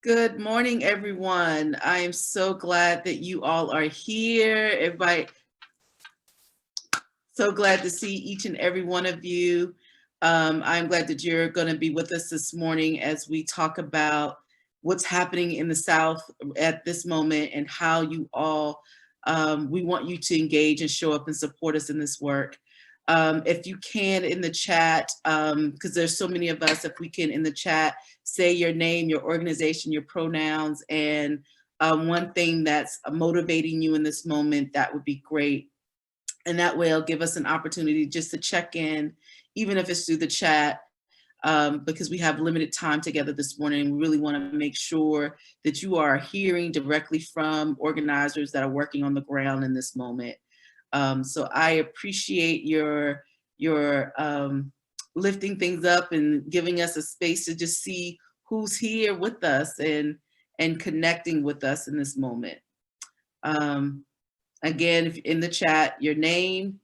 Good morning, everyone. I am so glad that you all are here. Everybody, so glad to see each and every one of you. I'm glad that you're going to be with us this morning as we talk about what's happening in the South at this moment and how you all, we want you to engage and show up and support us in this work. If you can in the chat, because there's so many of us, if we can in the chat, say your name, your organization, your pronouns, and one thing that's motivating you in this moment, that would be great. And that way it'll give us an opportunity just to check in, even if it's through the chat, because we have limited time together this morning. We really want to make sure that you are hearing directly from organizers that are working on the ground in this moment. So I appreciate your lifting things up and giving us a space to just see who's here with us and connecting with us in this moment. Again, if in the chat, your name,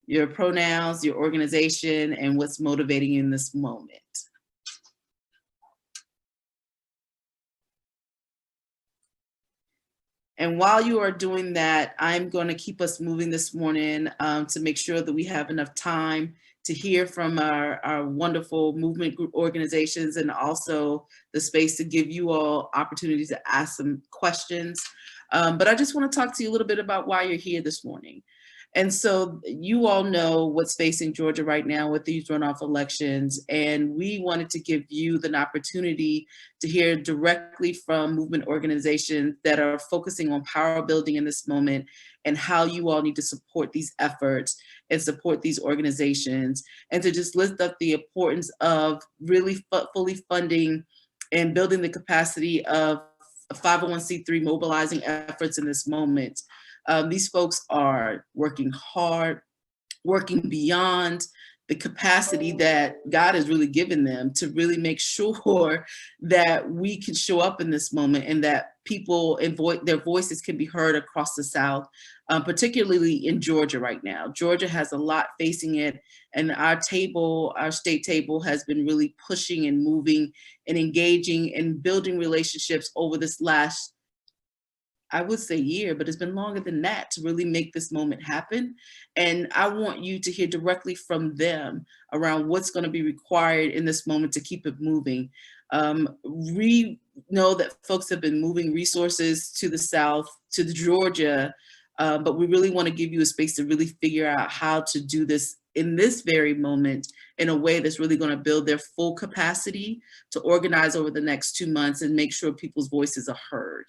your pronouns, your organization, and what's motivating you in this moment. And while you are doing that, I'm going to keep us moving this morning to make sure that we have enough time to hear from our wonderful movement group organizations, and also the space to give you all opportunities to ask some questions. But I just want to talk to you a little bit about why you're here this morning. And so you all know what's facing Georgia right now with these runoff elections. And we wanted to give you the opportunity to hear directly from movement organizations that are focusing on power building in this moment, and how you all need to support these efforts and support these organizations, and to just lift up the importance of really fully funding and building the capacity of 501c3 mobilizing efforts in this moment. These folks are working hard, working beyond the capacity that God has really given them to really make sure that we can show up in this moment, and that people and their voices can be heard across the South, particularly in Georgia right now. Georgia has a lot facing it, and our state table has been really pushing and moving and engaging and building relationships over this last, I would say year, but it's been longer than that to really make this moment happen. And I want you to hear directly from them around what's going to be required in this moment to keep it moving. We know that folks have been moving resources to the South, to the Georgia, but we really want to give you a space to really figure out how to do this in this very moment in a way that's really going to build their full capacity to organize over the next 2 months and make sure people's voices are heard.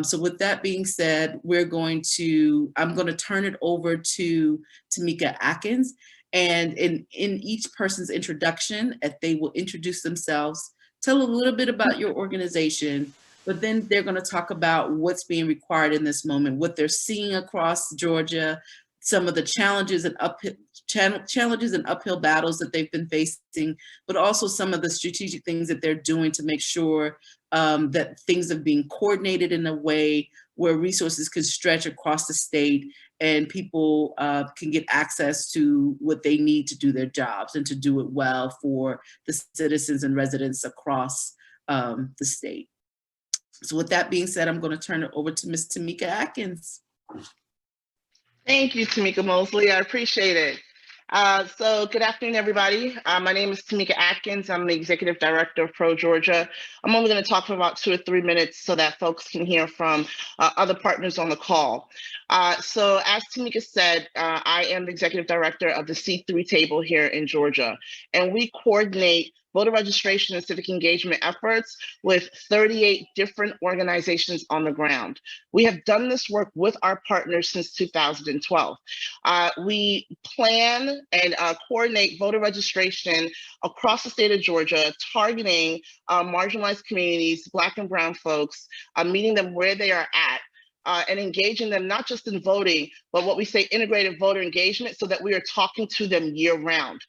So with that being said, I'm going to turn it over to Tamika Atkins. And in each person's introduction, if they will introduce themselves, tell a little bit about your organization, but then they're going to talk about what's being required in this moment, what they're seeing across Georgia, some of the challenges and uphill battles that they've been facing, but also some of the strategic things that they're doing to make sure that things are being coordinated in a way where resources can stretch across the state and people can get access to what they need to do their jobs and to do it well for the citizens and residents across the state. So with that being said, I'm going to turn it over to Ms. Tamika Atkins. Thank you, Tamika Mosley. I appreciate it. So good afternoon, everybody. My name is Tamika Atkins. I'm the Executive Director of ProGA. I'm only going to talk for about 2 or 3 minutes so that folks can hear from other partners on the call. So as Tamika said, I am the Executive Director of the C3 table here in Georgia, and we coordinate voter registration and civic engagement efforts with 38 different organizations on the ground. We have done this work with our partners since 2012. We plan and coordinate voter registration across the state of Georgia, targeting marginalized communities, Black and Brown folks, meeting them where they are at, and engaging them not just in voting, but what we say integrated voter engagement, so that we are talking to them year round.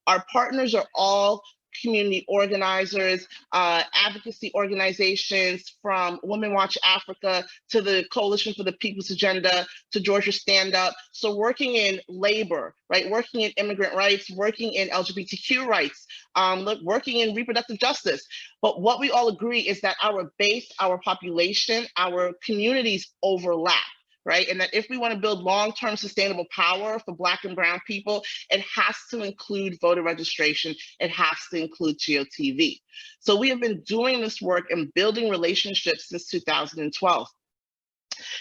Our partners are all community organizers, advocacy organizations, from Women Watch Africa to the Coalition for the People's Agenda to Georgia Stand Up. So working in labor, right? Working in immigrant rights, working in LGBTQ rights, working in reproductive justice. But what we all agree is that our base, our population, our communities overlap, right? And that if we want to build long-term sustainable power for Black and Brown people, it has to include voter registration. It has to include GOTV. So we have been doing this work and building relationships since 2012.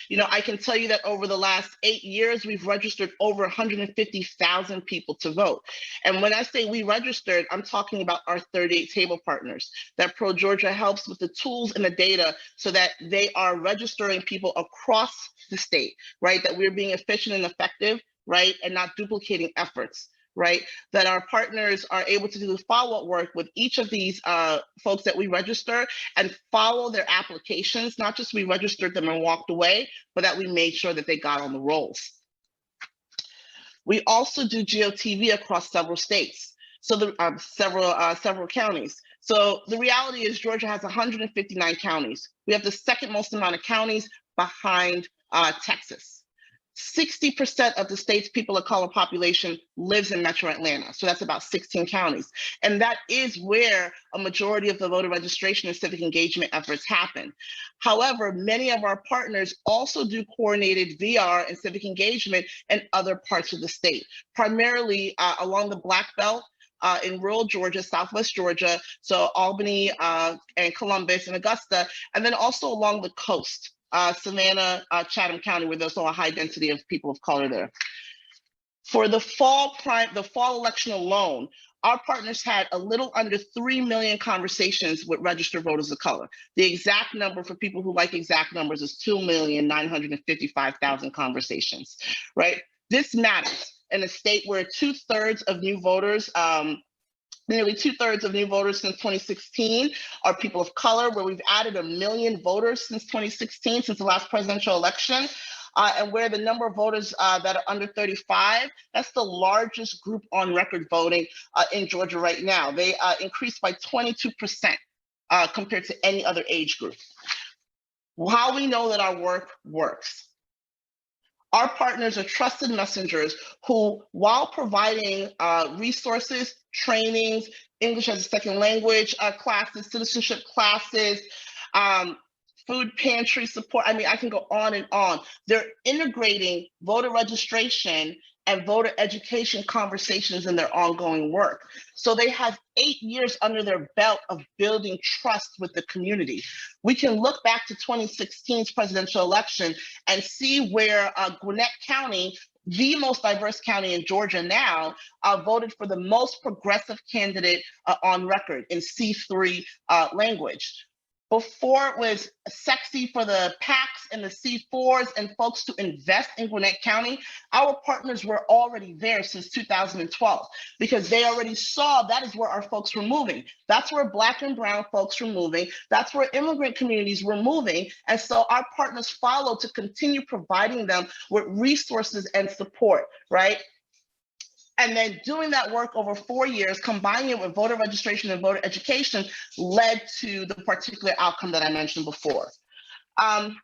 You know, I can tell you that over the last 8 years, we've registered over 150,000 people to vote. And when I say we registered, I'm talking about our 38 table partners, that ProGeorgia helps with the tools and the data so that they are registering people across the state, right? That we're being efficient and effective, right? And not duplicating efforts, right? That our partners are able to do the follow-up work with each of these folks that we register and follow their applications, not just we registered them and walked away, but that we made sure that they got on the rolls. We also do GOTV across several states, so the several counties. So the reality is Georgia has 159 counties. We have the second most amount of counties behind Texas. 60% of the state's people of color population lives in Metro Atlanta. So that's about 16 counties. And that is where a majority of the voter registration and civic engagement efforts happen. However, many of our partners also do coordinated VR and civic engagement in other parts of the state, primarily along the Black Belt, in rural Georgia, Southwest Georgia, so Albany and Columbus and Augusta, and then also along the coast. Savannah, Chatham County, where there's a high density of people of color there. For the fall election alone, our partners had a little under 3 million conversations with registered voters of color. The exact number, for people who like exact numbers, is 2,955,000 conversations, right? This matters in a state where nearly two-thirds of new voters since 2016 are people of color, where we've added 1 million voters since 2016, since the last presidential election, and where the number of voters that are under 35, that's the largest group on record voting in Georgia right now. They increased by 22% compared to any other age group. How we know that our work works. Our partners are trusted messengers who, while providing resources, trainings, English as a second language classes, citizenship classes, food pantry support, I mean, I can go on and on. They're integrating voter registration and voter education conversations in their ongoing work. So they have 8 years under their belt of building trust with the community. We can look back to 2016's presidential election and see where Gwinnett County, the most diverse county in Georgia now, voted for the most progressive candidate on record in C3 language. Before it was sexy for the PACs and the C4s and folks to invest in Gwinnett County, our partners were already there since 2012 because they already saw that is where our folks were moving. That's where Black and Brown folks were moving. That's where immigrant communities were moving. And so our partners followed to continue providing them with resources and support, right? And then doing that work over 4 years, combining it with voter registration and voter education, led to the particular outcome that I mentioned before. I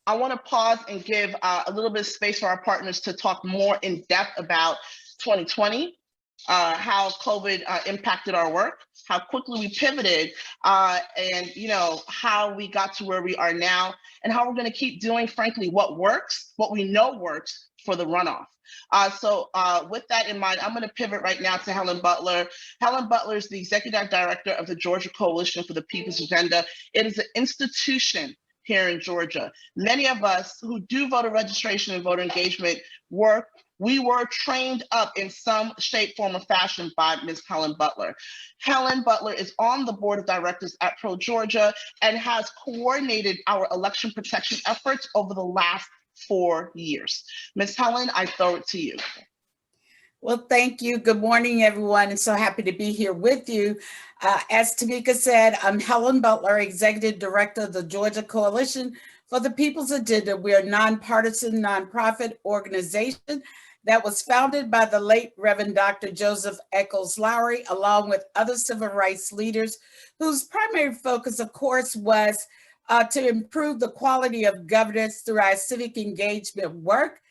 want to pause and give a little bit of space for our partners to talk more in depth about 2020, how COVID impacted our work, how quickly we pivoted, and how we got to where we are now, and how we're going to keep doing, frankly, what works, what we know works for the runoff. So with that in mind, I'm going to pivot right now to Helen Butler. Helen Butler is the Executive Director of the Georgia Coalition for the People's Agenda. It is an institution here in Georgia. Many of us who do voter registration and voter engagement work, we were trained up in some shape, form, or fashion by Ms. Helen Butler. Helen Butler is on the board of directors at ProGeorgia and has coordinated our election protection efforts over the last 4 years. Ms. Helen, I throw it to you. Well, thank you. Good morning, everyone. I'm so happy to be here with you. As Tamika said, I'm Helen Butler, Executive Director of the Georgia Coalition for the People's Agenda. We are a nonpartisan, nonprofit organization that was founded by the late Reverend Dr. Joseph Eccles Lowry, along with other civil rights leaders, whose primary focus, of course, was to improve the quality of governance through our civic engagement work,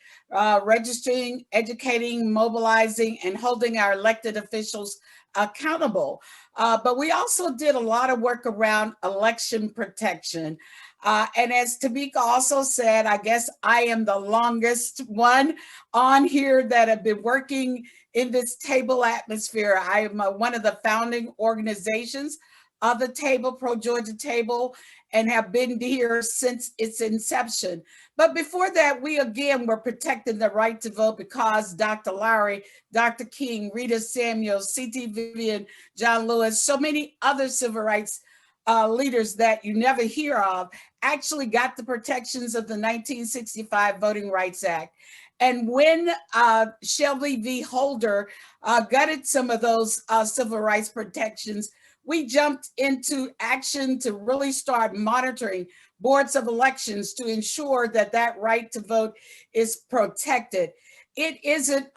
registering, educating, mobilizing, and holding our elected officials accountable. But we also did a lot of work around election protection. And as Tamika also said, I guess I am the longest one on here that have been working in this table atmosphere. I am one of the founding organizations of the table, Pro Georgia Table, and have been here since its inception. But before that, we again were protecting the right to vote because Dr. Lowry, Dr. King, Rita Samuels, C.T. Vivian, John Lewis, so many other civil rights leaders that you never hear of actually got the protections of the 1965 Voting Rights Act. And when Shelby v. Holder gutted some of those civil rights protections, we jumped into action to really start monitoring boards of elections to ensure that that right to vote is protected. It isn't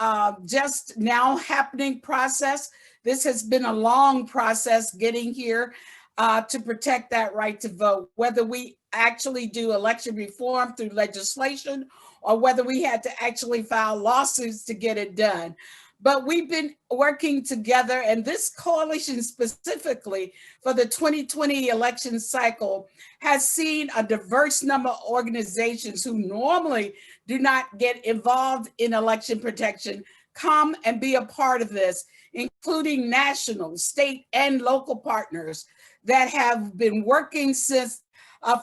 just now happening process. This has been a long process getting here to protect that right to vote, whether we actually do election reform through legislation or whether we had to actually file lawsuits to get it done. But we've been working together, and this coalition specifically for the 2020 election cycle has seen a diverse number of organizations who normally do not get involved in election protection come and be a part of this, including national, state, and local partners that have been working since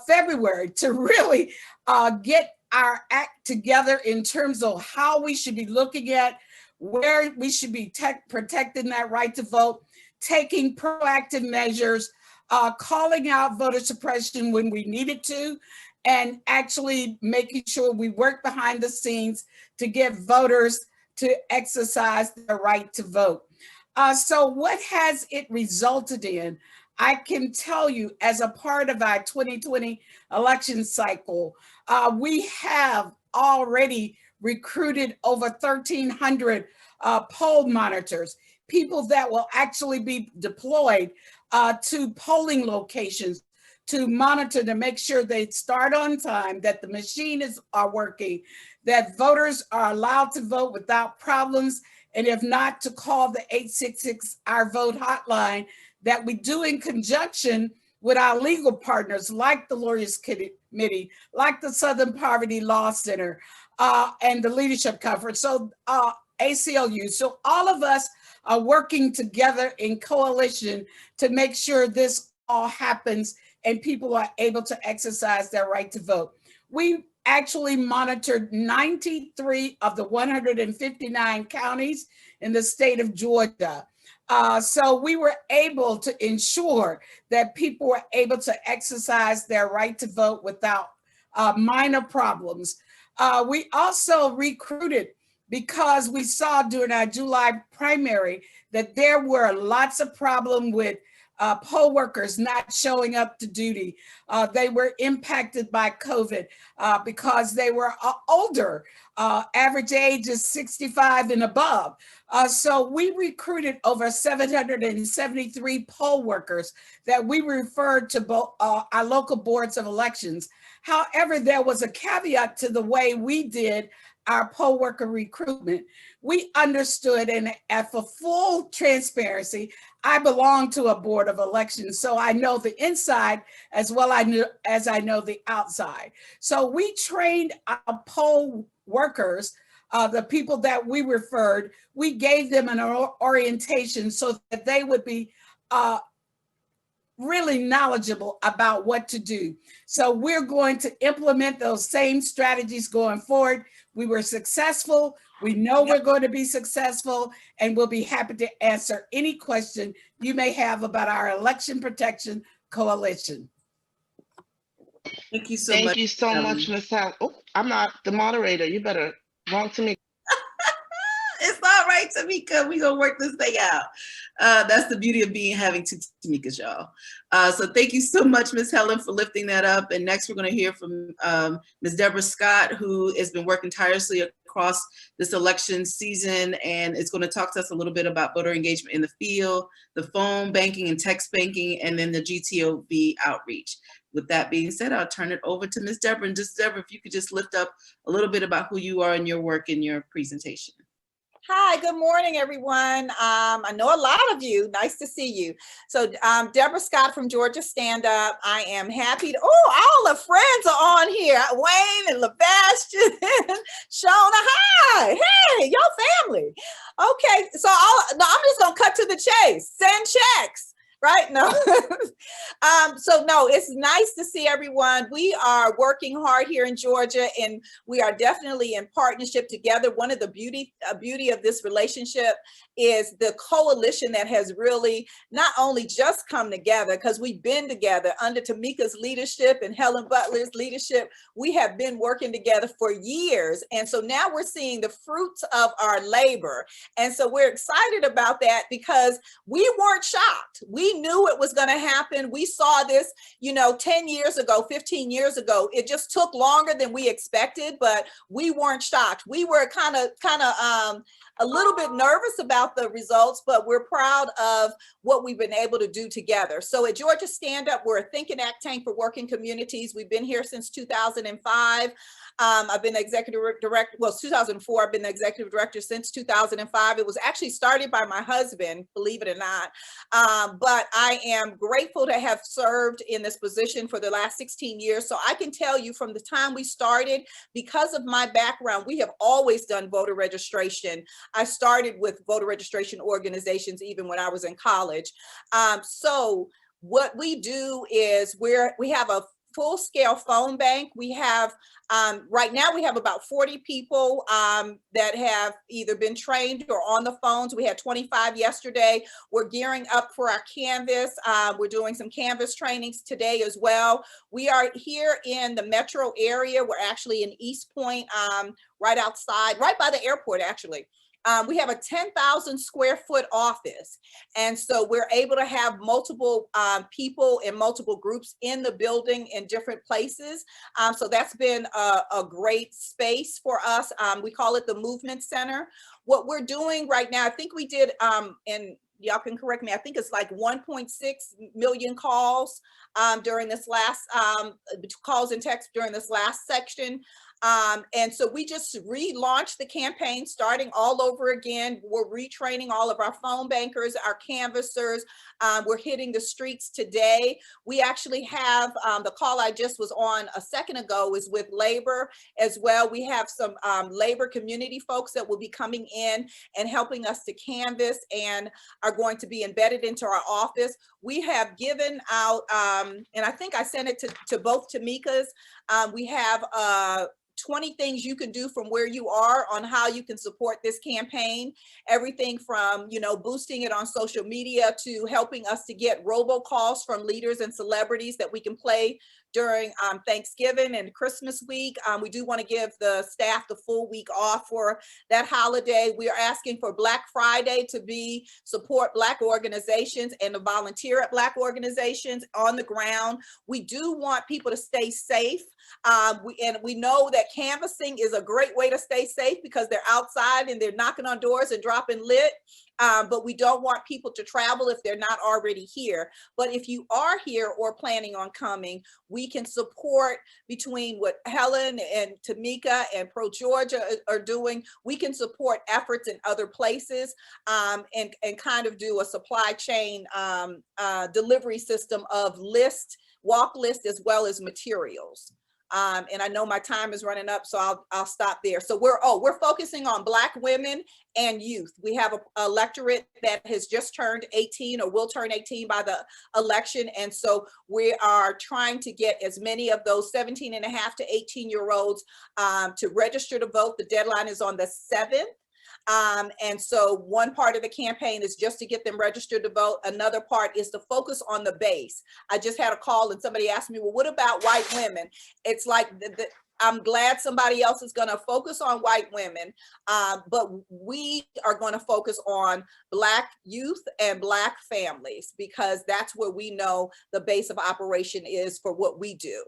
February to really get our act together in terms of how we should be looking at where we should be protecting that right to vote, taking proactive measures, calling out voter suppression when we needed to, and actually making sure we work behind the scenes to get voters to exercise their right to vote. So what has it resulted in? I can tell you, as a part of our 2020 election cycle, we have already recruited over 1,300 poll monitors, people that will actually be deployed to polling locations to monitor to make sure they start on time, that the machines are working, that voters are allowed to vote without problems, and if not, to call the 866 Our Vote hotline that we do in conjunction with our legal partners like the Lawyers Committee, like the Southern Poverty Law Center, and the Leadership Conference, so ACLU. So all of us are working together in coalition to make sure this all happens and people are able to exercise their right to vote. We actually monitored 93 of the 159 counties in the state of Georgia. So we were able to ensure that people were able to exercise their right to vote without minor problems. We also recruited because we saw during our July primary that there were lots of problems with poll workers not showing up to duty. They were impacted by COVID because they were older. Average age is 65 and above. So we recruited over 773 poll workers that we referred to both our local boards of elections. However, there was a caveat to the way we did our poll worker recruitment. We understood, and for full transparency, I belong to a board of elections, so I know the inside as well as I know the outside. So we trained our poll workers, the people that we referred, we gave them an orientation so that they would be really knowledgeable about what to do. So we're going to implement those same strategies going forward. We were successful. We know we're going to be successful, and we'll be happy to answer any question you may have about our election protection coalition. Thank you so much. Thank you so much, Ms. Howell. Oh, I'm not the moderator. You better wrong to me. It's all right, Tamika. We're going to work this thing out. That's the beauty of having two Tamikas, y'all. So thank you so much, Ms. Helen, for lifting that up. And next we're going to hear from Ms. Deborah Scott, who has been working tirelessly across this election season and is going to talk to us a little bit about voter engagement in the field, the phone banking and text banking, and then the GTOB outreach. With that being said, I'll turn it over to Ms. Deborah. And just Deborah, if you could just lift up a little bit about who you are and your work in your presentation. Hi, good morning, everyone. I know a lot of you. Nice to see you. So Deborah Scott from Georgia Stand Up. I am happy to, all the friends are on here. Wayne and Lebastian, Shona, hi. Hey, your family. Okay, so I'm just gonna cut to the chase. Send checks. Right? No. So no, it's nice to see everyone. We are working hard here in Georgia, and we are definitely in partnership together. One of the beauty of this relationship is the coalition that has really not only just come together, because we've been together under Tamika's leadership and Helen Butler's leadership. We have been working together for years. And so now we're seeing the fruits of our labor. And so we're excited about that because we weren't shocked. We knew it was going to happen. We saw this, 10 years ago, 15 years ago. It just took longer than we expected, but we weren't shocked. We were kind of a little bit nervous about the results, but we're proud of what we've been able to do together. So at Georgia Stand Up, we're a think and act tank for working communities. We've been here since 2005. I've been executive director, 2004, I've been the executive director since 2005. It was actually started by my husband, believe it or not. But I am grateful to have served in this position for the last 16 years. So I can tell you from the time we started, because of my background, we have always done voter registration. I started with voter registration organizations even when I was in college. So what we do is we have a full-scale phone bank. We have right now we have about 40 people that have either been trained or on the phones. We had 25 yesterday. We're gearing up for our Canvas. We're doing some Canvas trainings today as well. We are here in the metro area. We're actually in East Point, right outside, right by the airport, actually. We have a 10,000 square foot office. And so we're able to have multiple people in multiple groups in the building in different places. So that's been a great space for us. We call it the Movement Center. What we're doing right now, I think we did, and y'all can correct me, I think it's like 1.6 million calls during this last, calls and texts during this last section. And so we just relaunched the campaign, starting all over again. We're retraining all of our phone bankers, our canvassers. We're hitting the streets today. We actually have the call I just was on a second ago is with labor as well. We have some labor community folks that will be coming in and helping us to canvass and are going to be embedded into our office. We have given out, and I think I sent it to both Tamikas. We have 20 things you can do from where you are on how you can support this campaign. Everything from, boosting it on social media to helping us to get robocalls from leaders and celebrities that we can play during Thanksgiving and Christmas week. We do want to give the staff the full week off for that holiday. We are asking for Black Friday to support Black organizations and to volunteer at Black organizations on the ground. We do want people to stay safe. We know that canvassing is a great way to stay safe because they're outside and they're knocking on doors and dropping lit. But we don't want people to travel if they're not already here. But if you are here or planning on coming, we can support between what Helen and Tamika and Pro Georgia are doing. We can support efforts in other places and kind of do a supply chain delivery system of walk list, as well as materials. And I know my time is running up, so I'll stop there. So we're focusing on Black women and youth. We have a electorate that has just turned 18 or will turn 18 by the election. And so we are trying to get as many of those 17 and a half to 18-year-olds to register to vote. The deadline is on the 7th. And so one part of the campaign is just to get them registered to vote. Another part is to focus on the base. I just had a call and somebody asked me, well, what about white women? It's like I'm glad somebody else is going to focus on white women, but we are going to focus on Black youth and Black families, because that's where we know the base of operation is for what we do.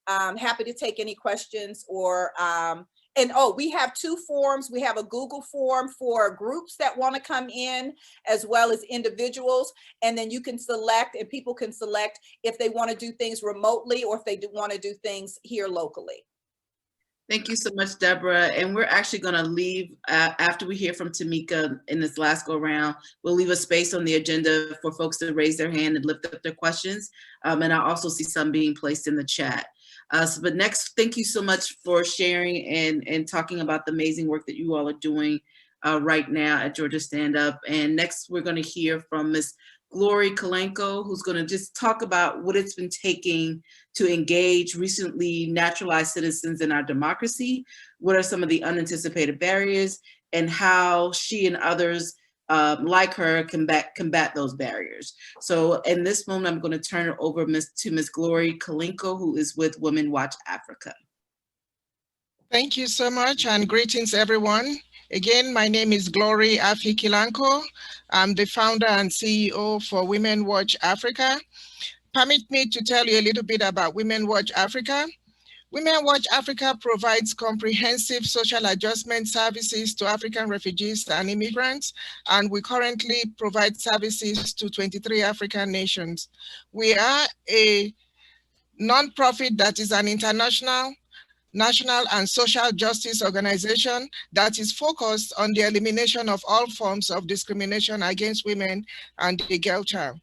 I'm happy to take any questions or and oh, we have two forms. We have a Google form for groups that want to come in, as well as individuals. And then you can select, and people can select if they want to do things remotely or if they do want to do things here locally. Thank you so much, Deborah. And we're actually going to leave, after we hear from Tamika in this last go round, we'll leave a space on the agenda for folks to raise their hand and lift up their questions. And I also see some being placed in the chat. But next, thank you so much for sharing and talking about the amazing work that you all are doing right now at Georgia Stand Up. And next, we're going to hear from Ms. Glory Kalenko, who's going to just talk about what it's been taking to engage recently naturalized citizens in our democracy. What are some of the unanticipated barriers, and how she and others like her combat those barriers. So in this moment, I'm going to turn it over to Ms. Glory Kalenko, who is with Women Watch Africa. Thank you so much, and greetings, everyone. Again, my name is Glory Afi-Kilanko. I'm the founder and CEO for Women Watch Africa. Permit me to tell you a little bit about Women Watch Africa. Women Watch Africa provides comprehensive social adjustment services to African refugees and immigrants, and we currently provide services to 23 African nations. We are a nonprofit that is an international, national and social justice organization that is focused on the elimination of all forms of discrimination against women and the girl child.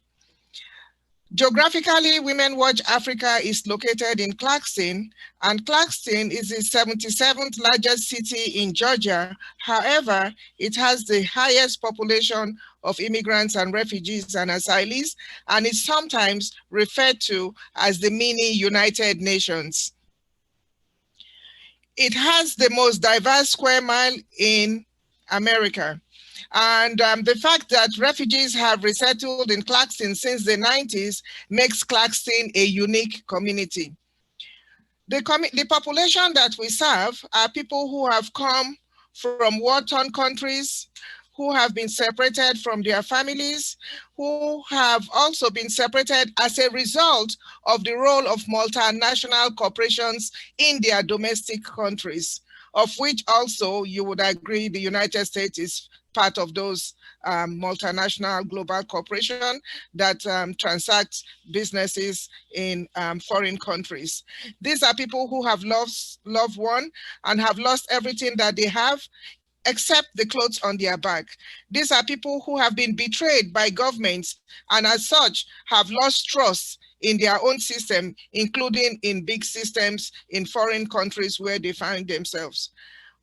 Geographically, Women Watch Africa is located in Clarkston, and Clarkston is the 77th largest city in Georgia. However, it has the highest population of immigrants and refugees and asylees, and is sometimes referred to as the mini United Nations. It has the most diverse square mile in America. And the fact that refugees have resettled in Clarkston since the 90s makes Clarkston a unique community. The population that we serve are people who have come from war-torn countries, who have been separated from their families, who have also been separated as a result of the role of multinational corporations in their domestic countries, of which also you would agree the United States is part of those multinational global corporation that transacts businesses in foreign countries. These are people who have lost loved one and have lost everything that they have, except the clothes on their back. These are people who have been betrayed by governments and as such have lost trust in their own system, including in big systems in foreign countries where they find themselves.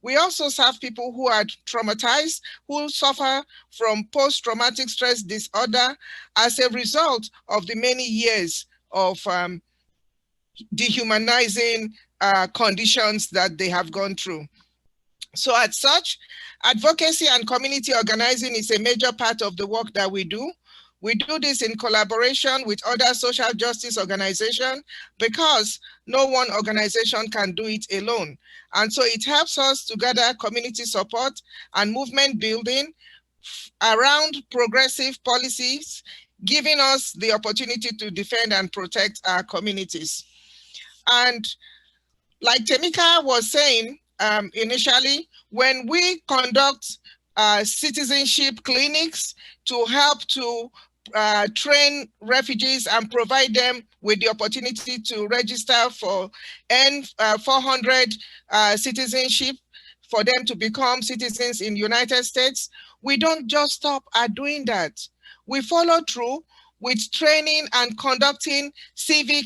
We also serve people who are traumatized, who suffer from post-traumatic stress disorder as a result of the many years of dehumanizing conditions that they have gone through. So as such, advocacy and community organizing is a major part of the work that we do. We do this in collaboration with other social justice organizations because no one organization can do it alone. And so it helps us to gather community support and movement building around progressive policies, giving us the opportunity to defend and protect our communities. And like Tamika was saying initially, when we conduct citizenship clinics to help to train refugees and provide them with the opportunity to register for N400 citizenship for them to become citizens in the United States, we don't just stop at doing that. We follow through with training and conducting civic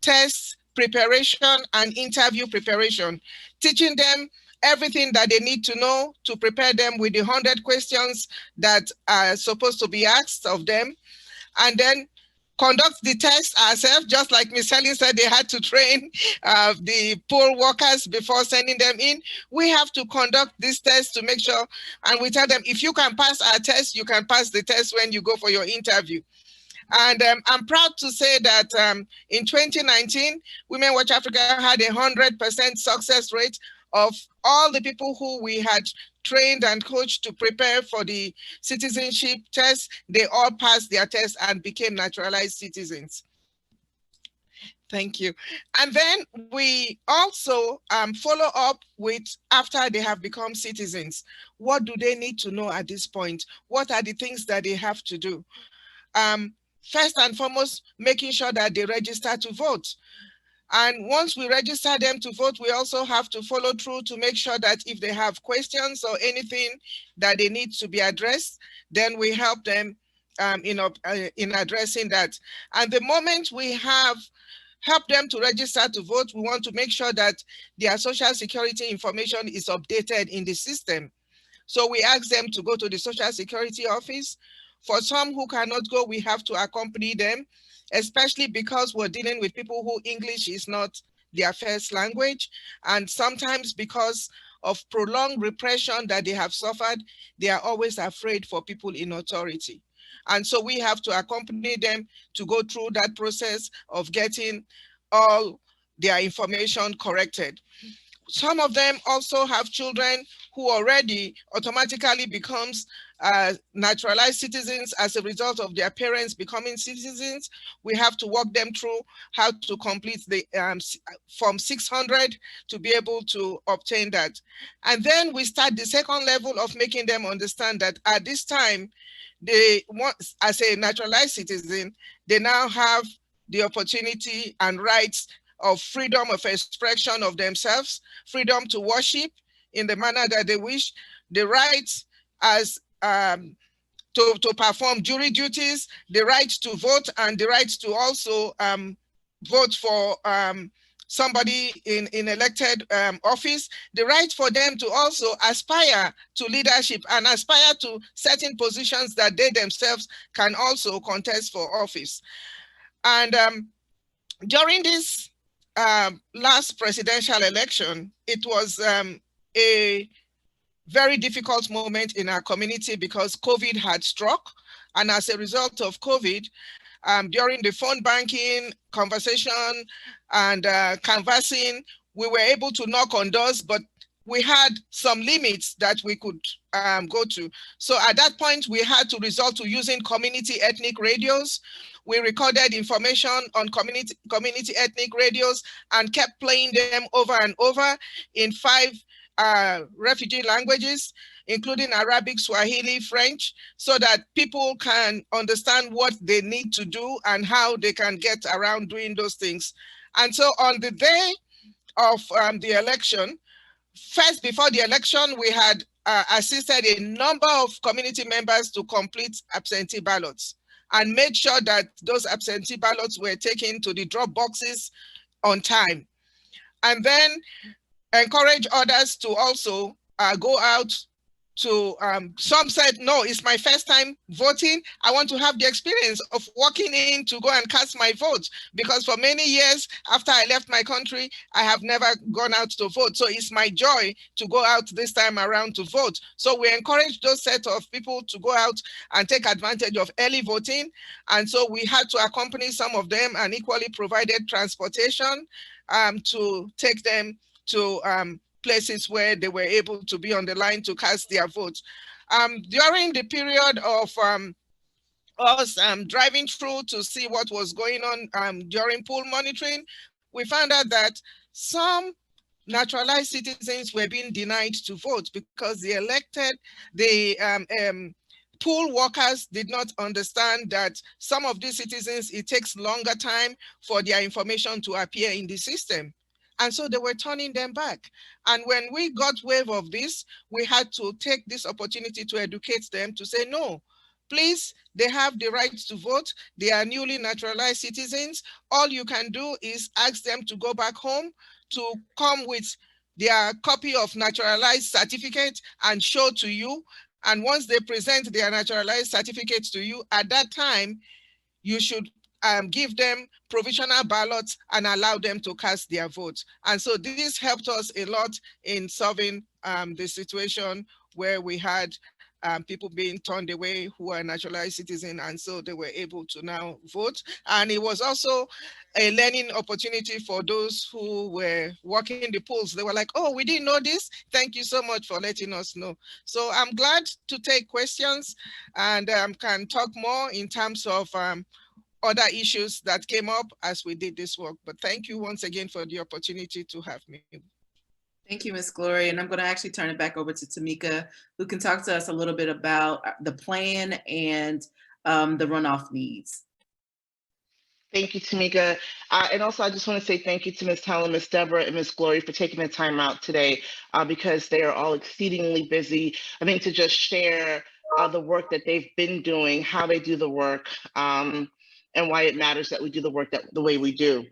tests, preparation, and interview preparation, teaching them everything that they need to know to prepare them with the 100 questions that are supposed to be asked of them, and then conduct the test ourselves, just like Ms. Helen said, they had to train the poll workers before sending them in. We have to conduct this test to make sure, and we tell them, if you can pass our test, you can pass the test when you go for your interview. And I'm proud to say that in 2019, Women Watch Africa had 100% success rate of all the people who we had trained and coached to prepare for the citizenship test. They all passed their test and became naturalized citizens. Thank you. And then we also follow up with after they have become citizens. What do they need to know at this point? What are the things that they have to do? First and foremost, making sure that they register to vote. And once we register them to vote, we also have to follow through to make sure that if they have questions or anything that they need to be addressed, then we help them in addressing that. And the moment we have help them to register to vote, we want to make sure that their social security information is updated in the system. So we ask them to go to the Social Security office. For some who cannot go, we have to accompany them, especially because we're dealing with people who English is not their first language. And sometimes because of prolonged repression that they have suffered, they are always afraid for people in authority. And so we have to accompany them to go through that process of getting all their information corrected. Some of them also have children who already automatically becomes naturalized citizens as a result of their parents becoming citizens. We have to walk them through how to complete the Form 600 to be able to obtain that. And then we start the second level of making them understand that at this time, they want, as a naturalized citizen, they now have the opportunity and rights of freedom of expression of themselves, freedom to worship in the manner that they wish, the rights as to perform jury duties, the right to vote, and the right to also vote for somebody in elected office, the right for them to also aspire to leadership and aspire to certain positions that they themselves can also contest for office. And during this last presidential election, it was a very difficult moment in our community because COVID had struck. And as a result of COVID, during the phone banking conversation and canvassing, we were able to knock on doors, but we had some limits that we could go to. So at that point, we had to resort to using community ethnic radios. We recorded information on community ethnic radios and kept playing them over and over in 5 refugee languages, including Arabic, Swahili, French, so that people can understand what they need to do and how they can get around doing those things. And so on the day of the election, first before the election, we had assisted a number of community members to complete absentee ballots and made sure that those absentee ballots were taken to the drop boxes on time. And then encourage others to also go out to, some said, no, it's my first time voting. I want to have the experience of walking in to go and cast my vote, because for many years after I left my country, I have never gone out to vote. So it's my joy to go out this time around to vote. So we encourage those set of people to go out and take advantage of early voting. And so we had to accompany some of them and equally provided transportation to take them to places where they were able to be on the line to cast their votes. During the period of us driving through to see what was going on during poll monitoring, we found out that some naturalized citizens were being denied to vote because the poll workers did not understand that some of these citizens, it takes longer time for their information to appear in the system. And so they were turning them back. And when we got wave of this, we had to take this opportunity to educate them to say, no, please, they have the right to vote. They are newly naturalized citizens. All you can do is ask them to go back home, to come with their copy of naturalized certificate and show to you. And once they present their naturalized certificate to you, at that time, you should give them provisional ballots and allow them to cast their votes. And so this helped us a lot in solving the situation where we had people being turned away who are naturalized citizens, and so they were able to now vote. And it was also a learning opportunity for those who were working the polls. They were like, oh, we didn't know this. Thank you so much for letting us know. So I'm glad to take questions and can talk more in terms of other issues that came up as we did this work. But thank you once again for the opportunity to have me. Thank you, Ms. Gloria. And I'm going to actually turn it back over to Tamika, who can talk to us a little bit about the plan and the runoff needs. Thank you, Tamika. And also, I just want to say thank you to Ms. Helen, Ms. Deborah, and Ms. Gloria for taking the time out today because they are all exceedingly busy. I think to just share the work that they've been doing, how they do the work, and why it matters that we do the work the way we do.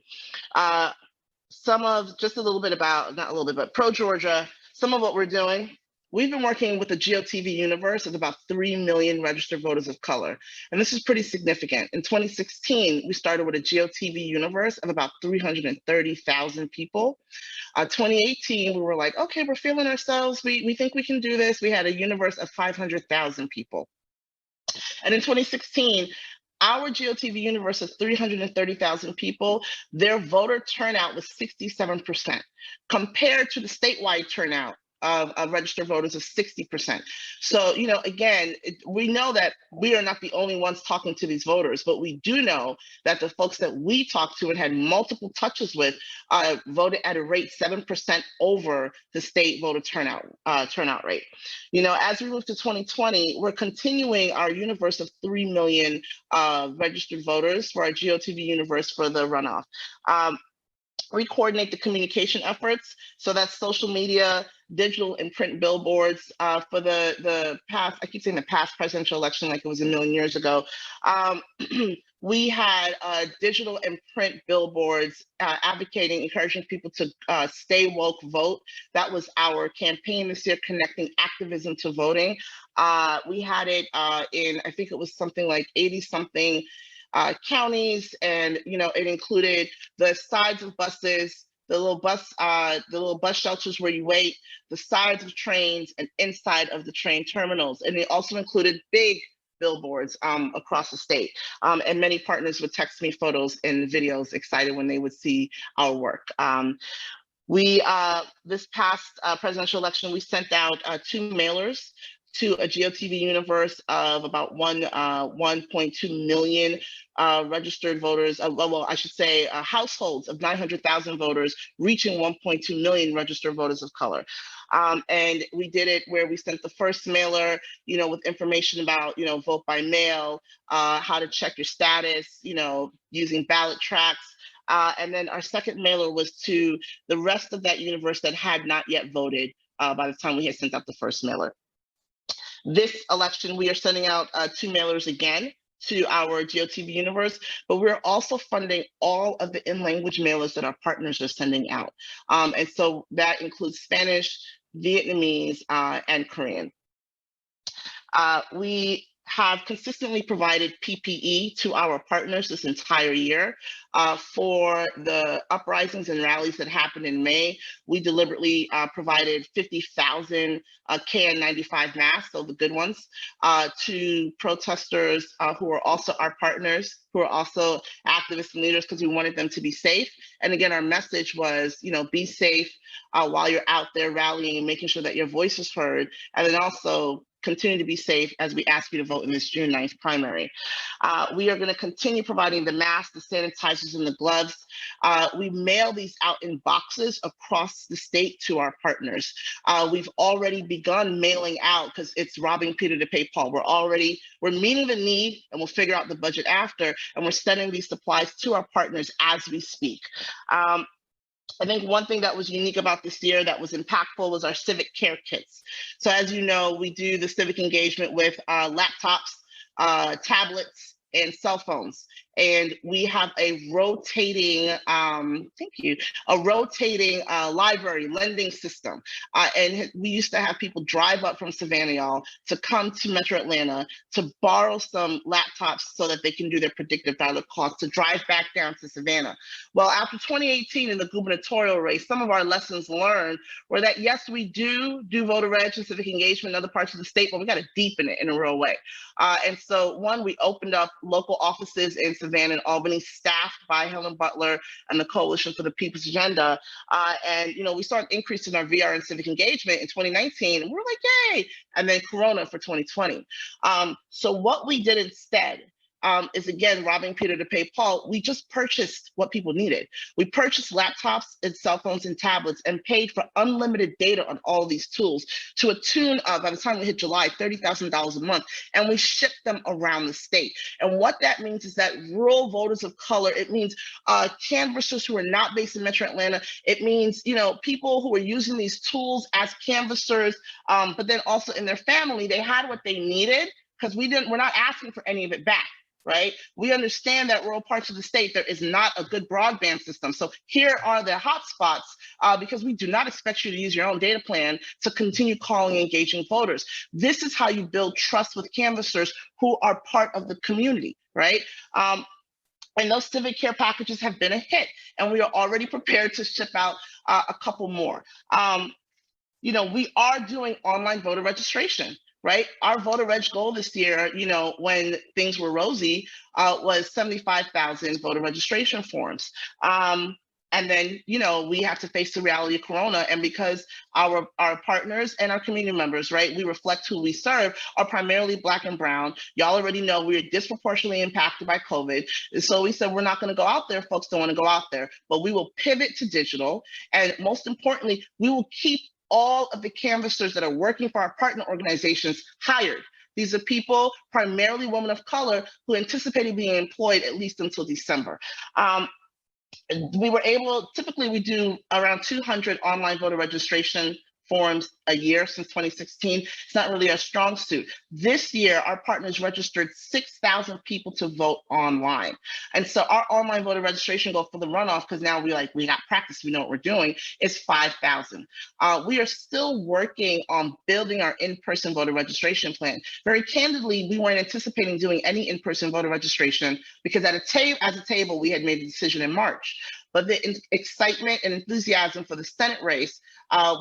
Just a little bit about, not a little bit, but ProGeorgia, some of what we're doing. We've been working with the GeoTV universe of about 3 million registered voters of color. And this is pretty significant. In 2016, we started with a GeoTV universe of about 330,000 people. 2018, we were like, okay, we're feeling ourselves. We think we can do this. We had a universe of 500,000 people. And in 2016, our GeoTV universe of 330,000 people, their voter turnout was 67%, compared to the statewide turnout of registered voters of 60%. So, you know, again, we know that we are not the only ones talking to these voters, but we do know that the folks that we talked to and had multiple touches with voted at a rate 7% over the state voter turnout rate. You know, as we move to 2020, we're continuing our universe of 3 million registered voters for our GeoTV universe for the runoff. We coordinate the communication efforts. So that's social media, digital and print billboards for the past, I keep saying the past presidential election like it was a million years ago. We had digital and print billboards advocating, encouraging people to stay woke, vote. That was our campaign this year, connecting activism to voting. We had it in, I think it was something like 80-something counties, and you know, it included the sides of buses, the little bus shelters where you wait, the sides of trains, and inside of the train terminals. And it also included big billboards across the state. And many partners would text me photos and videos, excited when they would see our work. This past presidential election, we sent out 2 mailers to a GeoTV universe of about 1.2 million registered voters, well, I should say households of 900,000 voters, reaching 1.2 million registered voters of color. And we did it where we sent the first mailer, you know, with information about, you know, vote by mail, how to check your status, you know, using ballot tracks. And then our second mailer was to the rest of that universe that had not yet voted by the time we had sent out the first mailer. This election, we are sending out 2 mailers again to our GeoTV universe, but we're also funding all of the in-language mailers that our partners are sending out. And so that includes Spanish, Vietnamese, and Korean. We have consistently provided PPE to our partners this entire year. For the uprisings and rallies that happened in May, we deliberately provided 50,000 KN95 masks, so the good ones, to protesters who are also our partners, who are also activists and leaders, because we wanted them to be safe. And again, our message was, you know, be safe while you're out there rallying and making sure that your voice is heard. And then also continue to be safe as we ask you to vote in this June 9th primary. We are going to continue providing the masks, the sanitizers, and the gloves. We mail these out in boxes across the state to our partners. We've already begun mailing out, because it's robbing Peter to pay Paul. We're meeting the need, and we'll figure out the budget after, and we're sending these supplies to our partners as we speak. I think one thing that was unique about this year that was impactful was our civic care kits. So as you know, we do the civic engagement with laptops, tablets, and cell phones. and we have a rotating, library lending system. And we used to have people drive up from Savannah, y'all, to come to Metro Atlanta to borrow some laptops so that they can do their predictive dialogue costs, to drive back down to Savannah. Well, after 2018 in the gubernatorial race, some of our lessons learned were that, yes, we do voter reg and civic engagement in other parts of the state, but we got to deepen it in a real way. And so, one, we opened up local offices in Savannah and Albany, staffed by Helen Butler and the Coalition for the People's Agenda. And, we started increasing our VR and civic engagement in 2019, and we're like, yay! And then Corona for 2020. So what we did instead is, again, robbing Peter to pay Paul. We just purchased what people needed. We purchased laptops and cell phones and tablets and paid for unlimited data on all these tools to a tune of, by the time we hit July, $30,000 a month, and we shipped them around the state. And what that means is that rural voters of color, it means canvassers who are not based in Metro Atlanta, it means, people who are using these tools as canvassers, but then also in their family, they had what they needed, because we're not asking for any of it back. Right? We understand that rural parts of the state, there is not a good broadband system. So here are the hotspots, because we do not expect you to use your own data plan to continue calling and engaging voters. This is how you build trust with canvassers who are part of the community, right? And those civic care packages have been a hit, and we are already prepared to ship out a couple more. We are doing online voter registration. Right? Our voter reg goal this year, when things were rosy, was 75,000 voter registration forms. And then, we have to face the reality of Corona. And because our partners and our community members, right, we reflect who we serve, are primarily Black and brown. Y'all already know we are disproportionately impacted by COVID. And so we said, we're not going to go out there. Folks don't want to go out there, but we will pivot to digital. And most importantly, we will keep all of the canvassers that are working for our partner organizations hired. These are people, primarily women of color, who anticipated being employed at least until December. We were able, typically we do around 200 online voter registration forms a year since 2016. It's not really our strong suit. This year, our partners registered 6,000 people to vote online. And so our online voter registration goal for the runoff, because now we got practice, we know what we're doing, is 5,000. We are still working on building our in-person voter registration plan. Very candidly, we weren't anticipating doing any in-person voter registration because as a table, we had made a decision in March. But the excitement and enthusiasm for the Senate race,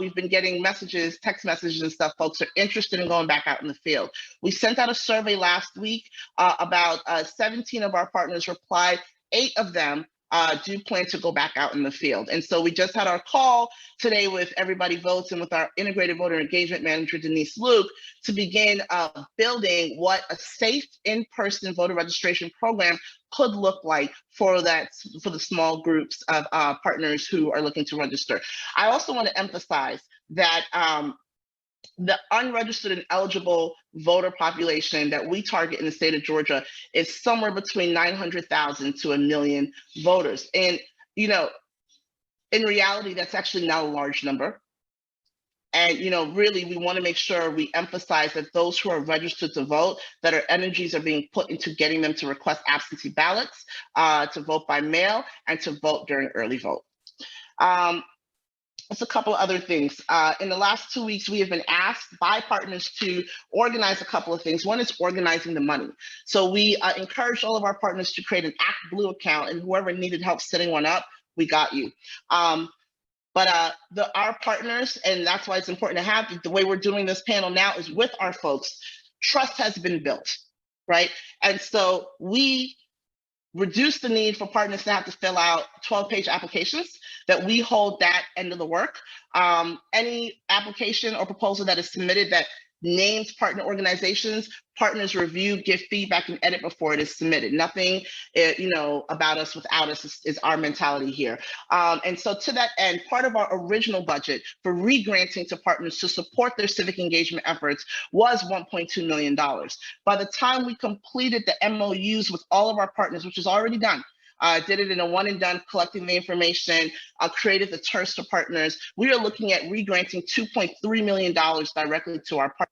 we've been getting messages, text messages and stuff. Folks are interested in going back out in the field. We sent out a survey last week. About 17 of our partners replied. 8 of them do plan to go back out in the field. And so we just had our call today with Everybody Votes and with our integrated voter engagement manager, Denise Luke, to begin building what a safe in-person voter registration program could look like for the small groups of partners who are looking to register. I also want to emphasize that the unregistered and eligible voter population that we target in the state of Georgia is somewhere between 900,000 to 1 million voters. And, in reality, that's actually not a large number. And, really, we want to make sure we emphasize that those who are registered to vote, that our energies are being put into getting them to request absentee ballots, to vote by mail, and to vote during early vote. Just a couple of other things. In the last 2 weeks, we have been asked by partners to organize a couple of things. One is organizing the money. So we encouraged all of our partners to create an Act Blue account, and whoever needed help setting one up, we got you. But our partners, and that's why it's important to have the way we're doing this panel now is with our folks. Trust has been built, right? And so we reduce the need for partners to have to fill out 12-page applications, that we hold that end of the work. Any application or proposal that is submitted that names partner organizations, partners review, give feedback, and edit before it is submitted. Nothing, about us without us is our mentality here. And so to that end, part of our original budget for re-granting to partners to support their civic engagement efforts was $1.2 million. By the time we completed the MOUs with all of our partners, which is already done, did it in a one and done, collecting the information, created the terms for partners. We are looking at re-granting $2.3 million directly to our partners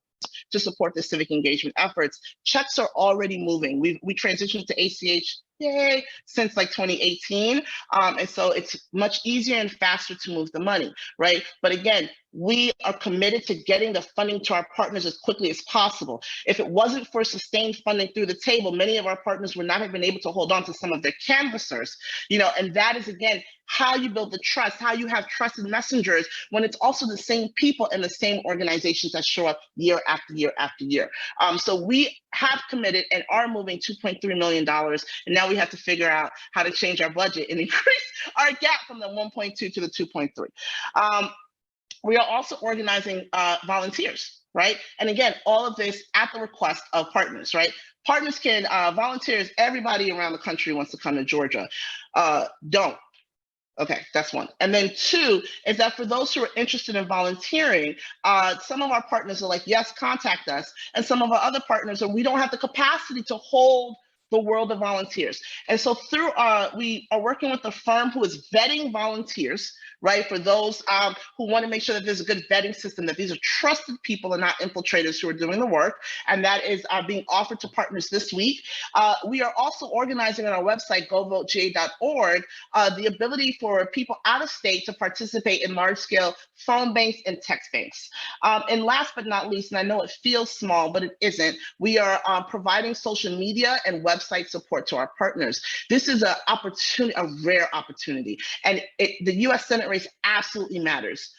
to support the civic engagement efforts. Checks are already moving. We transitioned to ACH yay, since like 2018. And so it's much easier and faster to move the money, right? But again, we are committed to getting the funding to our partners as quickly as possible. If it wasn't for sustained funding through the table, many of our partners would not have been able to hold on to some of their canvassers, and that is, again, how you build the trust, how you have trusted messengers when it's also the same people and the same organizations that show up year after year after year. So we have committed and are moving $2.3 million, and now we have to figure out how to change our budget and increase our gap from the 1.2 to the 2.3. We are also organizing volunteers, right? And again, all of this at the request of partners, right? Partners can, volunteers, everybody around the country wants to come to Georgia. Don't. Okay, that's one. And then two is that for those who are interested in volunteering, some of our partners are like, yes, contact us. And some of our other partners are, we don't have the capacity to hold the world of volunteers. And so we are working with a firm who is vetting volunteers, right? For those who want to make sure that there's a good vetting system, that these are trusted people and not infiltrators who are doing the work. And that is being offered to partners this week. We are also organizing on our website, govotega.org, the ability for people out of state to participate in large scale phone banks and text banks. And last but not least, and I know it feels small, but it isn't, we are providing social media and website support to our partners. This is an opportunity, a rare opportunity. And the US Senate race absolutely matters.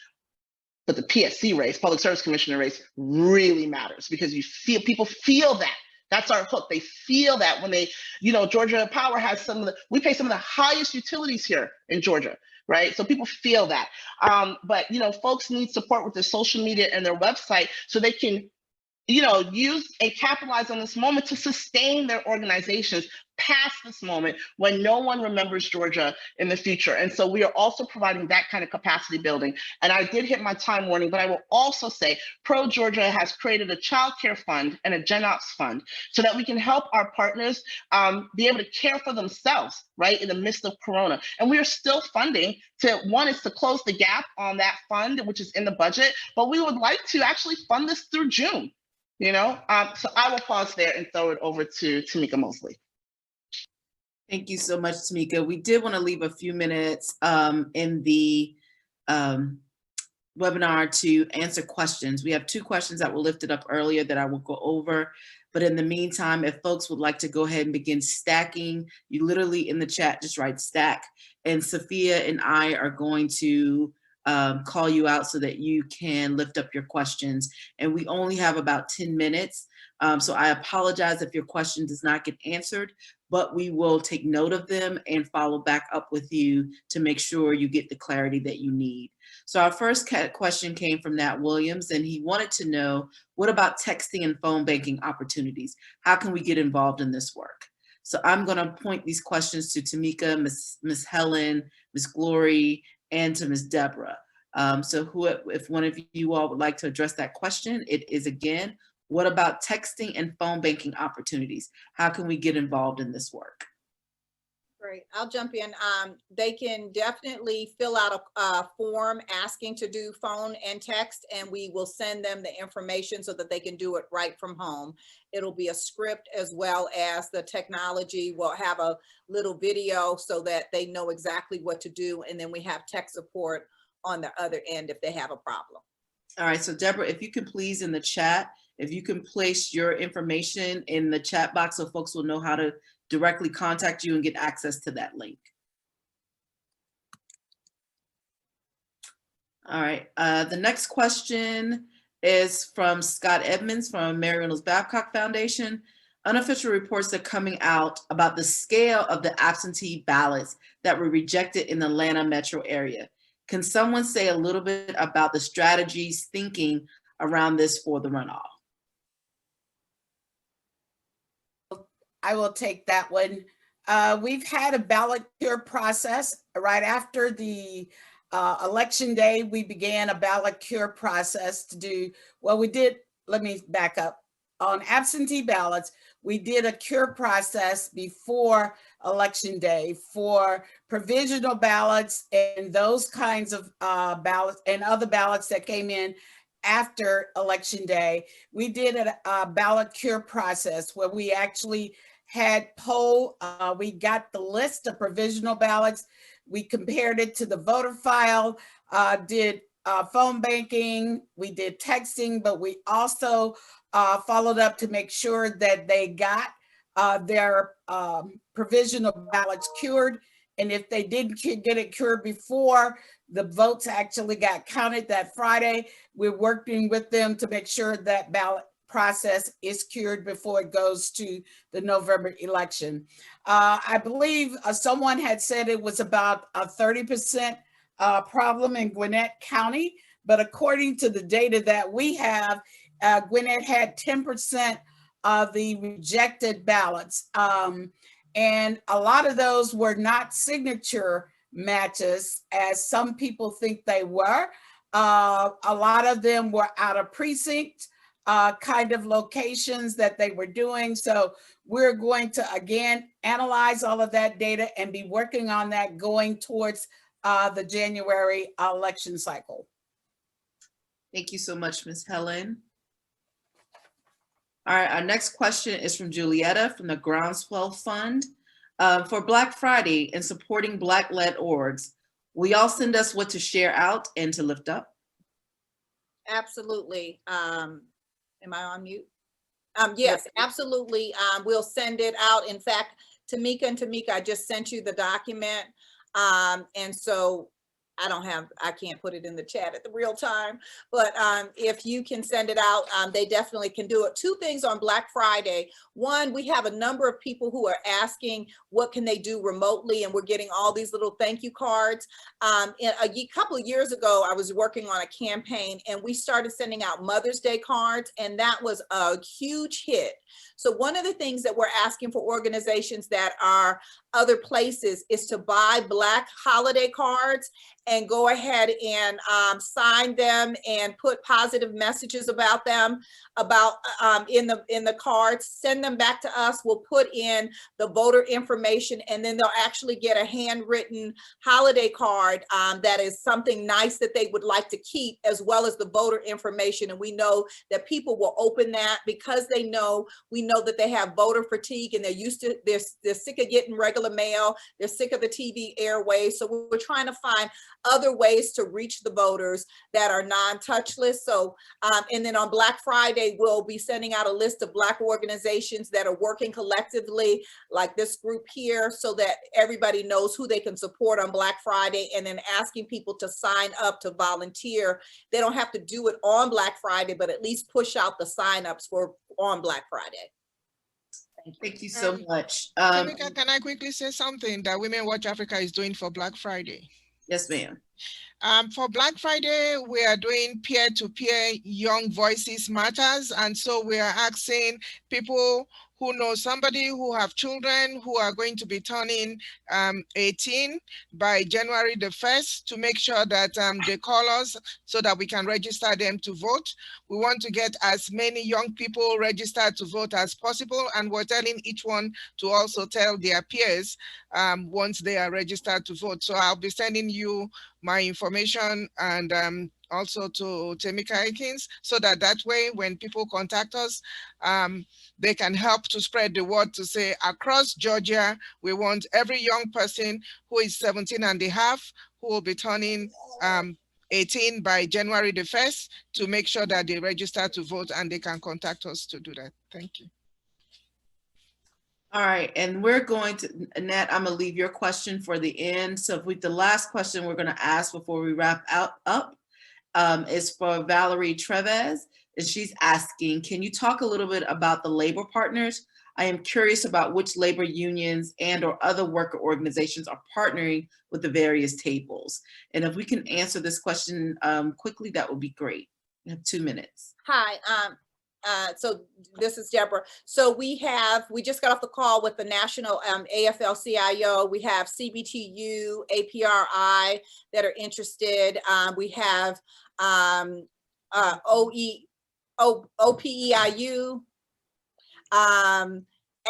But the PSC race, Public Service Commissioner race, really matters, because people feel that. That's our hook. They feel that when they, Georgia Power has we pay some of the highest utilities here in Georgia, right? So people feel that. But, folks need support with their social media and their website so they can, use and capitalize on this moment to sustain their organizations past this moment when no one remembers Georgia in the future. And so we are also providing that kind of capacity building. And I did hit my time warning, but I will also say ProGeorgia has created a child care fund and a Gen Ops fund so that we can help our partners be able to care for themselves, right, in the midst of Corona. And we are still funding one is to close the gap on that fund, which is in the budget, but we would like to actually fund this through June. So I will pause there and throw it over to Tamika Mosley. Thank you so much, Tamika. We did want to leave a few minutes in the webinar to answer questions. We have 2 questions that were lifted up earlier that I will go over. But in the meantime, if folks would like to go ahead and begin stacking, you literally in the chat, just write stack. And Sophia and I are going to call you out so that you can lift up your questions. And we only have about 10 minutes. So I apologize if your question does not get answered, but we will take note of them and follow back up with you to make sure you get the clarity that you need. So our first question came from Nat Williams, and he wanted to know, what about texting and phone banking opportunities? How can we get involved in this work? So I'm going to point these questions to Tamika, Miss Helen, Miss Glory, and to Ms. Deborah. So if one of you all would like to address that question, it is again, what about texting and phone banking opportunities? How can we get involved in this work? Great, I'll jump in. They can definitely fill out a form asking to do phone and text, and we will send them the information so that they can do it right from home. It'll be a script, as well as the technology will have a little video so that they know exactly what to do. And then we have tech support on the other end if they have a problem. All right, so Deborah, if you can please in the chat, if you can place your information in the chat box so folks will know how to directly contact you and get access to that link. All right, the next question is from Scott Edmonds from Mary Reynolds Babcock Foundation. Unofficial reports are coming out about the scale of the absentee ballots that were rejected in the Atlanta metro area. Can someone say a little bit about the strategies thinking around this for the runoff? I will take that one. We've had a ballot cure process. Right after the election day, we began a ballot cure process to do, well, we did, let me back up. On absentee ballots, we did a cure process before election day for provisional ballots and those kinds of ballots and other ballots that came in after Election Day, we did a ballot cure process where we actually had we got the list of provisional ballots. We compared it to the voter file, did phone banking, we did texting, but we also followed up to make sure that they got their provisional ballots cured. And if they didn't get it cured before the votes actually got counted that Friday, we're working with them to make sure that ballot process is cured before it goes to the November election. I believe someone had said it was about a 30% problem in Gwinnett County, but according to the data that we have, Gwinnett had 10% of the rejected ballots. And a lot of those were not signature matches, as some people think they were. A lot of them were out of precinct kind of locations that they were doing. So we're going to, again, analyze all of that data and be working on that going towards the January election cycle. Thank you so much, Ms. Helen. All right, our next question is from Julietta from the Groundswell Fund. For Black Friday and supporting Black-led orgs, will y'all send us what to share out and to lift up? Absolutely. Am I on mute? Yes, absolutely. We'll send it out. In fact, Tamika, I just sent you the document. And so I can't put it in the chat at the real time, but if you can send it out, they definitely can do it. Two things on Black Friday. One, we have a number of people who are asking what can they do remotely, and we're getting all these little thank you cards. A couple of years ago, I was working on a campaign and we started sending out Mother's Day cards, and that was a huge hit. So one of the things that we're asking for organizations that are other places is to buy Black holiday cards and go ahead and sign them and put positive messages about them, in the cards, send them back to us. We'll put in the voter information, and then they'll actually get a handwritten holiday card that is something nice that they would like to keep, as well as the voter information. And we know that people will open that because we know that they have voter fatigue and they're sick of getting regular mail. They're sick of the TV airways. So we're trying to find other ways to reach the voters that are non-touchless. So, and then on Black Friday, we'll be sending out a list of Black organizations that are working collectively, like this group here, so that everybody knows who they can support on Black Friday, and then asking people to sign up to volunteer. They don't have to do it on Black Friday, but at least push out the signups on Black Friday. Thank you so much. Tamika, can I quickly say something that Women Watch Africa is doing for Black Friday? Yes, ma'am. For Black Friday, we are doing peer-to-peer Young Voices Matters. And so we are asking people who know somebody who have children who are going to be turning 18 by January the 1st to make sure that they call us so that we can register them to vote. We want to get as many young people registered to vote as possible, and we're telling each one to also tell their peers once they are registered to vote. So I'll be sending you my information and also to Tamika Aikins, so that way when people contact us, they can help to spread the word to say across Georgia, we want every young person who is 17 and a half who will be turning 18 by January the 1st to make sure that they register to vote, and they can contact us to do that. Thank you. All right, and we're going to, Annette, I'm gonna leave your question for the end. So the last question we're gonna ask before we wrap up is for Valerie Treves, and she's asking, can you talk a little bit about the labor partners? I am curious about which labor unions and or other worker organizations are partnering with the various tables. And if we can answer this question quickly, that would be great. We have 2 minutes. Hi, so this is Deborah. So we just got off the call with the national AFL-CIO. We have CBTU, APRI that are interested. We have OPEIU,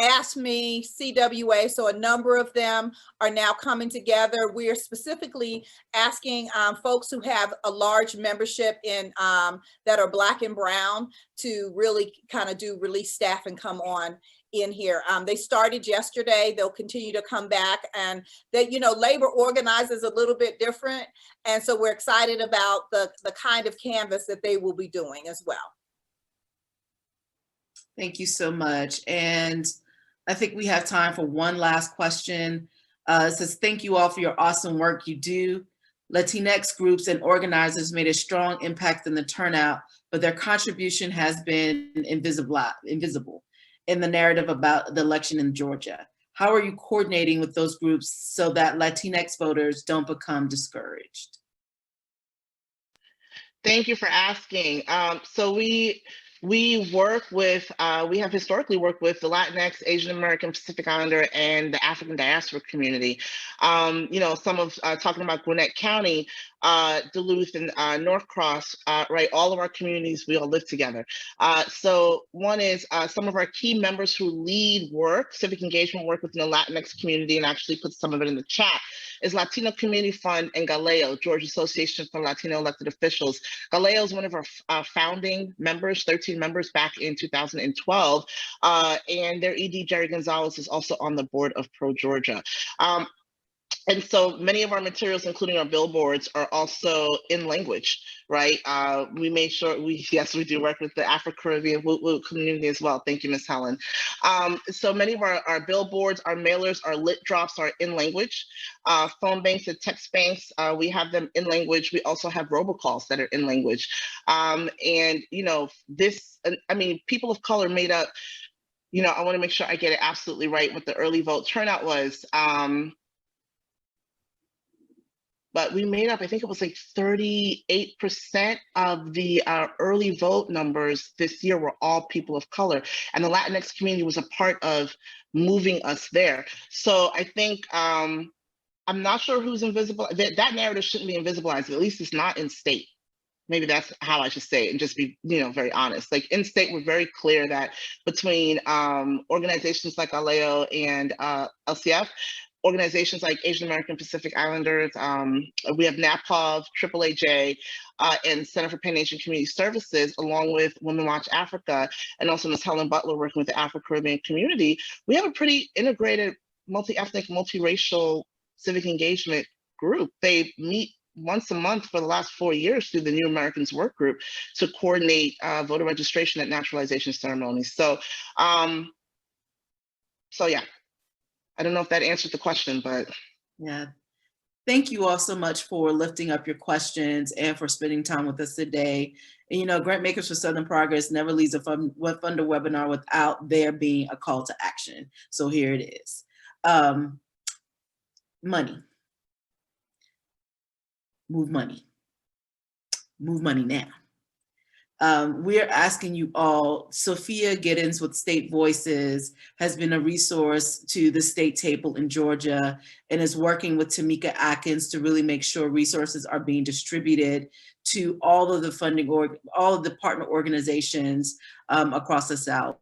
ASME, CWA, so a number of them are now coming together. We are specifically asking folks who have a large membership in that are Black and Brown to really kind of do release staff and come on in here. They started yesterday. They'll continue to come back, and that, you know, labor organizes a little bit different. And so we're excited about the kind of canvas that they will be doing as well. Thank you so much. And I think we have time for one last question. It says, thank you all for your awesome work you do. Latinx groups and organizers made a strong impact in the turnout, but their contribution has been invisible in the narrative about the election in Georgia. How are you coordinating with those groups so that Latinx voters don't become discouraged? Thank you for asking. So we work with, we have historically worked with the Latinx, Asian American, Pacific Islander, and the African diaspora community. You know, some of, talking about Gwinnett County, Duluth and Northcross, right, all of our communities, we all live together. So one is some of our key members who lead work, civic engagement work within the Latinx community, and actually put some of it in the chat, is Latino Community Fund and Galeo, Georgia Association for Latino Elected Officials. Galeo is one of our founding members, 13 members back in 2012, and their ED, Jerry Gonzalez, is also on the board of ProGA. And so many of our materials, including our billboards, are also in language, right? We made sure yes, we do work with the Afro-Caribbean community as well. Thank you, Ms. Helen. So many of our billboards, our mailers, our lit drops are in language. Phone banks and text banks, we have them in language. We also have robocalls that are in language. And, you know, this, I mean, people of color made up, you know, I want to make sure I get it absolutely right what the early vote turnout was. But we made up, I think it was like 38% of the early vote numbers this year were all people of color. And the Latinx community was a part of moving us there. So I think, I'm not sure who's invisible. That narrative shouldn't be invisibilized, at least it's not in state. Maybe that's how I should say it and just be, you know, very honest. Like in state, we're very clear that between organizations like Aleo and LCF, organizations like Asian American Pacific Islanders, we have NAPOV, AAAJ, and Center for Pan-Asian Community Services, along with Women Watch Africa, and also Ms. Helen Butler working with the Afro-Caribbean community. We have a pretty integrated, multi-ethnic, multiracial civic engagement group. They meet once a month for the last 4 years through the New Americans Work Group to coordinate voter registration at naturalization ceremonies. So, so yeah. I don't know if that answered the question, but. Yeah. Thank you all so much for lifting up your questions and for spending time with us today. And, you know, Grant Makers for Southern Progress never leaves a funder webinar without there being a call to action. So here it is. Money. Move money. Move money now. We're asking you all, Sophia Giddens with State Voices has been a resource to the state table in Georgia and is working with Tamika Atkins to really make sure resources are being distributed to all of the funding all of the partner organizations across the South.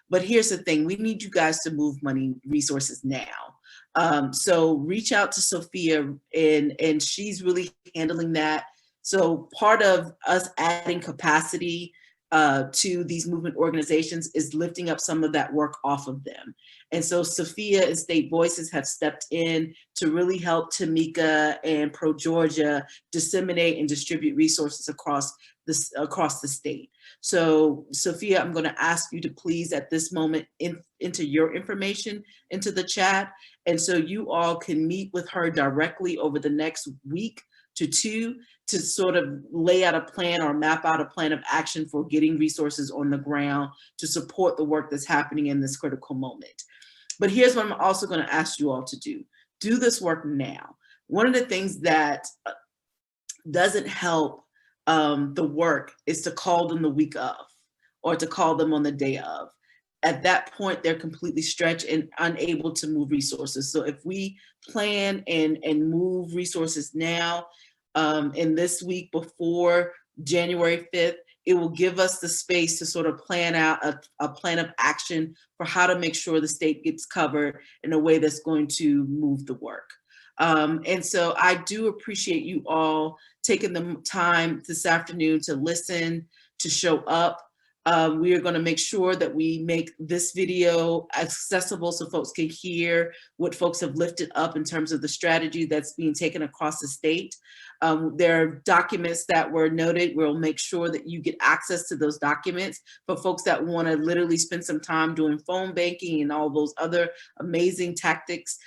But here's the thing, we need you guys to move money resources now. So reach out to Sophia and she's really handling that. So part of us adding capacity to these movement organizations is lifting up some of that work off of them. And so Sophia and State Voices have stepped in to really help Tamika and ProGA disseminate and distribute resources across the state. So Sophia, I'm gonna ask you to please at this moment enter your information into the chat. And so you all can meet with her directly over the next week to two to sort of lay out a plan or map out a plan of action for getting resources on the ground to support the work that's happening in this critical moment. But here's what I'm also going to ask you all to do. Do this work now. One of the things that doesn't help the work is to call them the week of or to call them on the day of. At that point, they're completely stretched and unable to move resources. So if we plan and move resources now, in this week before January 5th, it will give us the space to sort of plan out a plan of action for how to make sure the state gets covered in a way that's going to move the work. And so I do appreciate you all taking the time this afternoon to listen, to show up. We are going to make sure that we make this video accessible so folks can hear what folks have lifted up in terms of the strategy that's being taken across the state. There are documents that were noted. We'll make sure that you get access to those documents for folks that want to literally spend some time doing phone banking and all those other amazing tactics.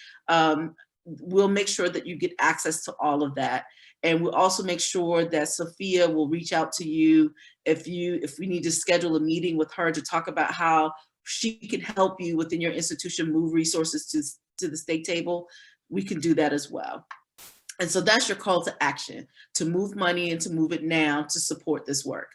We'll make sure that you get access to all of that. And we'll also make sure that Sophia will reach out to you if we need to schedule a meeting with her to talk about how she can help you within your institution move resources to the state table. We can do that as well. And so that's your call to action, to move money and to move it now to support this work.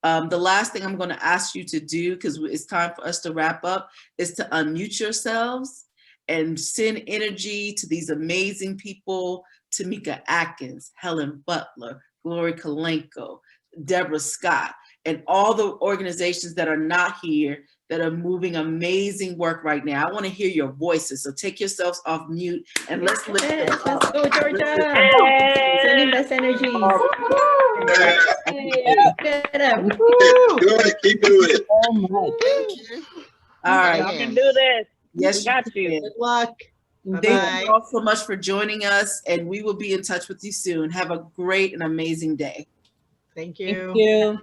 The last thing I'm going to ask you to do, because it's time for us to wrap up, is to unmute yourselves and send energy to these amazing people: Tamika Atkins, Helen Butler, Gloria Kalenko, Deborah Scott, and all the organizations that are not here that are moving amazing work right now. I want to hear your voices. So take yourselves off mute and let's lift them up. Let's go, Georgia. Hey. Sending best energies. Get up. Good, keep doing it. Thank you. All right. Y'all can do this. Yes, We got you. Good luck. Thank you all so much for joining us, and we will be in touch with you soon. Have a great and amazing day. Thank you. Thank you.